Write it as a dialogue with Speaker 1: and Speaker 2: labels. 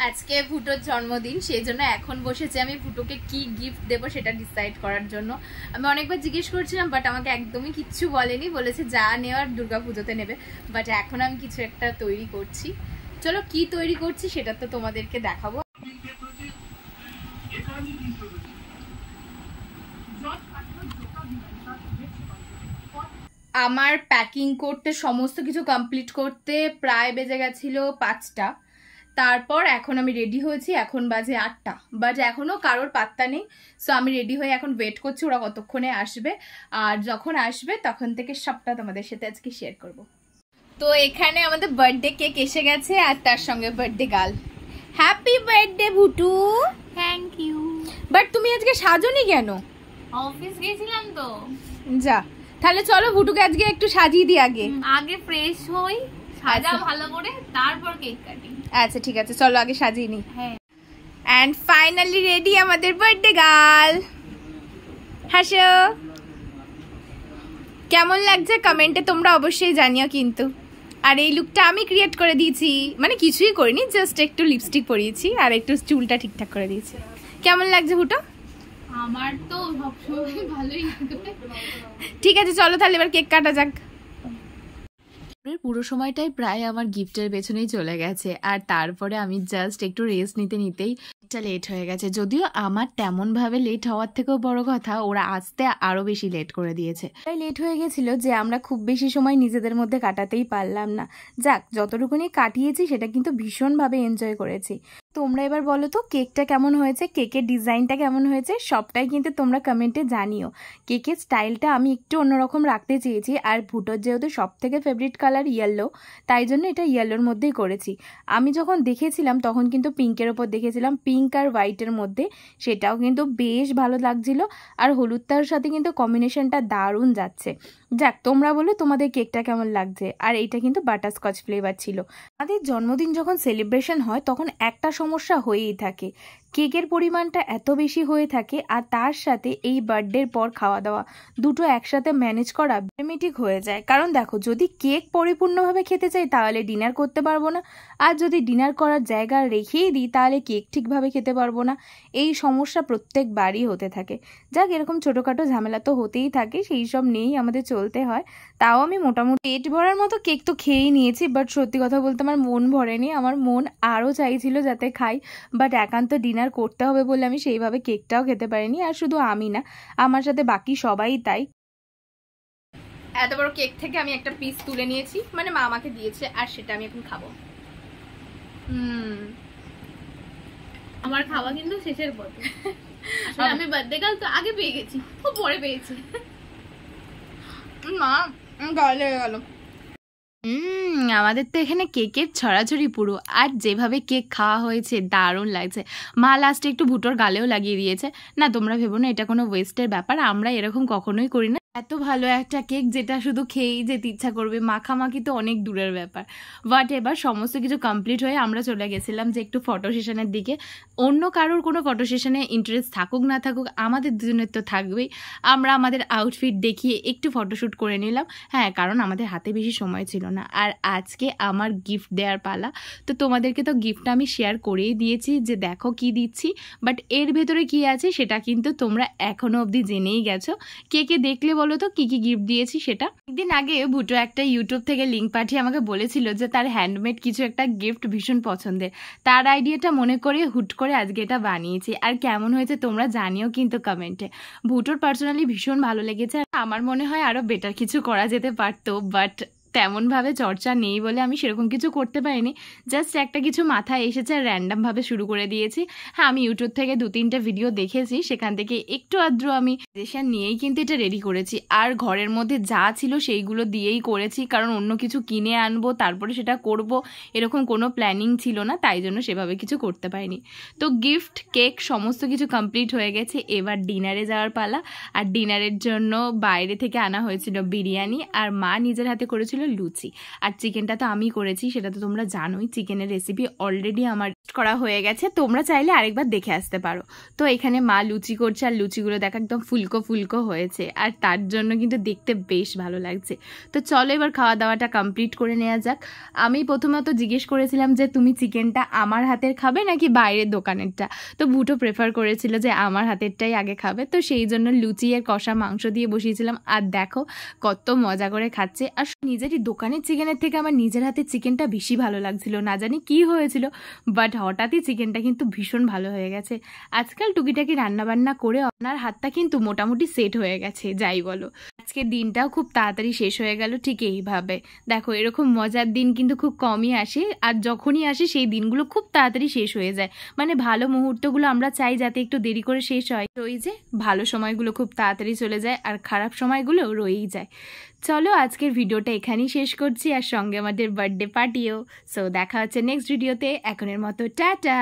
Speaker 1: আজকে ফুটোর জন্মদিন, সেই জন্য এখন বসেছি আমি ফুটোকে কি গিফট দেবো সেটা ডিসাইড করার জন্য। আমি অনেকবার জিজ্ঞেস করছিলাম, বাট আমাকে একদমই কিচ্ছু বলেনি, বলেছে যা নেওয়ার দুর্গাপুজোতে নেবে। বাট এখন আমি কিছু একটা তৈরি করছি, চলো কি তৈরি করছি সেটা তো তোমাদেরকে দেখাবো। আমার প্যাকিং করতে, সমস্ত কিছু কমপ্লিট করতে প্রায় বেজে গেছিল 5টা। তারপর এখন আমি রেডি হয়েছি, এখন বাজে 8টা, বাট এখনো কারোর পাত্তা নেই। সো আমি রেডি হয়ে এখন ওয়েট করছি ওরা কতক্ষণে আসবে, আর যখন আসবে তখন থেকে সবটা তোমাদের সাথে আজকে শেয়ার করব। তো এখানে আমাদের বার্থডে কেক এসে গেছে আর তার সঙ্গে birthday girl. Happy birthday Bhutu.
Speaker 2: Thank you.
Speaker 1: But তুমি আজকে সাজোনি কেন?
Speaker 2: অফিস গেছিলাম তো।
Speaker 1: যা, তাহলে চলো ভুটুকে আজকে একটু সাজিয়ে দিই।
Speaker 2: আগে ফ্রেশ হই, সাজা ভালো করে, তারপর কেক কাটি।
Speaker 1: আচ্ছা ঠিক আছে, চলো আগে সাজিয়ে নি।
Speaker 2: হ্যাঁ।
Speaker 1: এন্ড ফাইনালি রেডি আমাদের বার্থডে গার্ল। হাসো। কেমন লাগছে কমেন্টে তোমরা অবশ্যই জানিও কিন্তু। আর এই লুকটা আমি ক্রিয়েট করে দিয়েছি, মানে কিছুই করিনি, জাস্ট একটু লিপস্টিক পরিয়েছি আর একটু চুলটা ঠিকঠাক করে দিয়েছি। কেমন লাগছে ভুটো?
Speaker 2: আমার তো সবসময় ভালোই লাগে।
Speaker 1: ঠিক আছে চলো তাহলে এবার কেক কাটা যাক। পুরো সময়টাই প্রায় আমার গিফটের পেছনেই চলে গেছে, আর তারপরে আমি জাস্ট একটু রেস্ট নিতেই লেট হয়ে গেছে। যদিও আমার তেমন ভাবে লেট হওয়ার থেকেও বড় কথা, ওরা আসতে আরো বেশি লেট করে দিয়েছে। তাই লেট হয়ে গেছিল যে আমরা খুব বেশি সময় নিজেদের মধ্যে কাটাতেই পারলাম না। যাক, যতটুকুনি কাটিয়েছি সেটা কিন্তু ভীষণভাবে এনজয় করেছি। তোমরা এবার বলো তো কেকটা কেমন হয়েছে, কেকের ডিজাইনটা কেমন হয়েছে, সবটাই কিন্তু তোমরা কমেন্টে জানিও। কেকের স্টাইলটা আমি একটু অন্যরকম রাখতে চেয়েছি, আর ভুটোর যেহেতু সব থেকে ফেভারিট কালার ইয়েলো, তাই জন্য এটা ইয়েলোর মধ্যেই করেছি। আমি যখন দেখেছিলাম তখন কিন্তু পিঙ্কের ওপর দেখেছিলাম, পিঙ্ক আর হোয়াইটের মধ্যে, সেটাও কিন্তু বেশ ভালো লাগছিল। আর হলুদটার সাথে কিন্তু কম্বিনেশনটা দারুণ যাচ্ছে। যাক, তোমরা বলো তোমাদের কেকটা কেমন লাগছে। আর এইটা কিন্তু বাটারস্কচ ফ্লেভার ছিল। আমাদের জন্মদিন যখন সেলিব্রেশন হয় তখন একটা সমস্যা হয়েই থাকে, কেকের পরিমাণটা এত বেশি হয়ে থাকে, আর তার সাথে এই বার্থডের পর খাওয়া দাওয়া, দুটো একসাথে ম্যানেজ করা অটোমেটিক হয়ে যায়। কারণ দেখো, যদি কেক পরিপূর্ণভাবে খেতে চাই তাহলে ডিনার করতে পারবো না, আর যদি ডিনার করার জায়গা রেখেই দিই তাহলে কেক ঠিকভাবে খেতে পারবো না। এই সমস্যা প্রত্যেকবারই হতে থাকে। যাক, এরকম ছোটোখাটো ঝামেলা তো হতেই থাকে, সেই সব নিয়েই আমাদের চলতে হয়। তাও আমি মোটামুটি পেট ভরার মতো কেক তো খেয়েই নিয়েছি, বাট সত্যি কথা বলতে আমার মন ভরেনি। আমার মন আরও চাইছিল যাতে খাই, বাট একান্ত ডিনার করতে হবে বলে আমি সেইভাবে কেকটাও খেতে পারিনি। আর শুধু আমি না, আমার সাথে বাকি সবাই তাই। এত বড় কেক থেকে আমি একটা পিস তুলে নিয়েছি, মানে মা আমাকে দিয়েছে, আর সেটা আমি এখন খাবো।
Speaker 2: আমার খাওয়া কিন্তু শেষের পথে। আমি বার্থডে গার্ল তো আগে পেয়ে গেছি, খুব পরে পেয়েছি।
Speaker 1: মা গাল লেগে গেল। আমাদের তো এখানে কেকের ছড়াছড়ি পুরো, আর যেভাবে কেক খাওয়া হয়েছে দারুণ লাগছে। মা লাস্টে একটু ভুটোর গালেও লাগিয়ে দিয়েছে। না, তোমরা ভেবো না এটা কোনো ওয়েস্টের ব্যাপার, আমরা এরকম কখনোই করি না। এত ভালো একটা কেক যেটা শুধু খেয়েই যেতে ইচ্ছা করবে, মাখামাখি তো অনেক দূরের ব্যাপার। বাট এবার সমস্ত কিছু কমপ্লিট হয়ে আমরা চলে গেছিলাম যে একটু ফটো সেশনের দিকে। অন্য কারোর কোনো ফটো সেশনে ইন্টারেস্ট থাকুক না থাকুক, আমাদের দুজনের তো থাকবেই। আমরা আমাদের আউটফিট দেখিয়ে একটু ফটোশ্যুট করে নিলাম। হ্যাঁ, কারণ আমাদের হাতে বেশি সময় ছিল না। আর আজকে আমার গিফট দেওয়ার পালা, তো তোমাদেরকে তো গিফটটা আমি শেয়ার করেই দিয়েছি যে দেখো কি দিচ্ছি, বাট এর ভেতরে কি আছে সেটা কিন্তু তোমরা এখনো অবধি জেনেই গেছো। কে দেখলে বলো তো কি কি গিফট দিয়েছি সেটা। একদিন আগে ভুটো একটা ইউটিউব থেকে লিঙ্ক পাঠিয়ে আমাকে বলেছিল যে তার হ্যান্ডমেড কিছু একটা গিফট ভীষণ পছন্দের। তার আইডিয়াটা মনে করে হুট করে আজকে এটা বানিয়েছি। আর কেমন হয়েছে তোমরা জানিও কিন্তু কমেন্টে। ভুটোর পার্সোনালি ভীষণ ভালো লেগেছে। আমার মনে হয় আরো বেটার কিছু করা যেতে পারতো, বাট তেমনভাবে চর্চা নেই বলে আমি সেরকম কিছু করতে পারিনি। জাস্ট একটা কিছু মাথায় এসেছে আর র্যান্ডামভাবে শুরু করে দিয়েছি। হ্যাঁ, আমি ইউটিউব থেকে 2-3টা ভিডিও দেখেছি, সেখান থেকে একটু আদ্র আমি সাজেশন নিয়েই কিন্তু এটা রেডি করেছি। আর ঘরের মধ্যে যা ছিল সেইগুলো দিয়েই করেছি, কারণ অন্য কিছু কিনে আনবো তারপরে সেটা করব এরকম কোনো প্ল্যানিং ছিল না, তাই জন্য সেভাবে কিছু করতে পারিনি। তো গিফট, কেক সমস্ত কিছু কমপ্লিট হয়ে গেছে। এবার ডিনারে যাওয়ার পালা। আর ডিনারের জন্য বাইরে থেকে আনা হয়েছিল বিরিয়ানি, আর মা নিজের হাতে করেছিল লুচি। আর চিকেনটা তো আমি করেছি, সেটা তো তোমরা জানোই। চিকেনের রেসিপি অলরেডি আমার করা হয়ে গেছে, তোমরা চাইলে আরেকবার দেখে আসতে পারো। তো এখানে মা লুচি করছে, আর লুচিগুলো দেখা একদম ফুলকো ফুলকো হয়েছে, আর তার জন্য কিন্তু দেখতে বেশ ভালো লাগছে। তো চলো এবার খাওয়া দাওয়াটা কমপ্লিট করে নেওয়া যাক। আমি প্রথমত জিজ্ঞেস করেছিলাম যে তুমি চিকেনটা আমার হাতের খাবে নাকি বাইরের দোকানেরটা, তো ভুটো প্রেফার করেছিল যে আমার হাতেরটাই আগে খাবে। তো সেই জন্য লুচি আর কষা মাংস দিয়ে বসিয়েছিলাম, আর দেখো কত মজা করে খাচ্ছে। আর নিজেরই দোকানের চিকেনের থেকে আমার নিজের হাতের চিকেনটা বেশি ভালো লাগছিল, না জানি কি হয়েছিল, বাট হঠাৎই চিকেনটা কিন্তু ভীষণ ভালো হয়ে গেছে। আজকাল টুকিটাকি রান্নাবান্না করে আপনার হাতটা কিন্তু মোটামুটি সেট হয়ে গেছে, যাই বলো। আজকের দিনটাও খুব তাড়াতাড়ি শেষ হয়ে গেল ঠিক এইভাবে। দেখো এরকম মজার দিন কিন্তু খুব কমই আসে, আর যখনই আসে সেই দিনগুলো খুব তাড়াতাড়ি শেষ হয়ে যায়। মানে ভালো মুহূর্তগুলো আমরা চাই যাতে একটু দেরি করে শেষ হয়, ওই যে ভালো সময়গুলো খুব তাড়াতাড়ি চলে যায় আর খারাপ সময়গুলো রয়েই যায়। চলো আজকের ভিডিওটা এখানেই শেষ করছি, আর সঙ্গে আমাদের বার্থডে পার্টিও। সো দেখা হচ্ছে নেক্সট ভিডিওতে, এখনের মতো টাটা।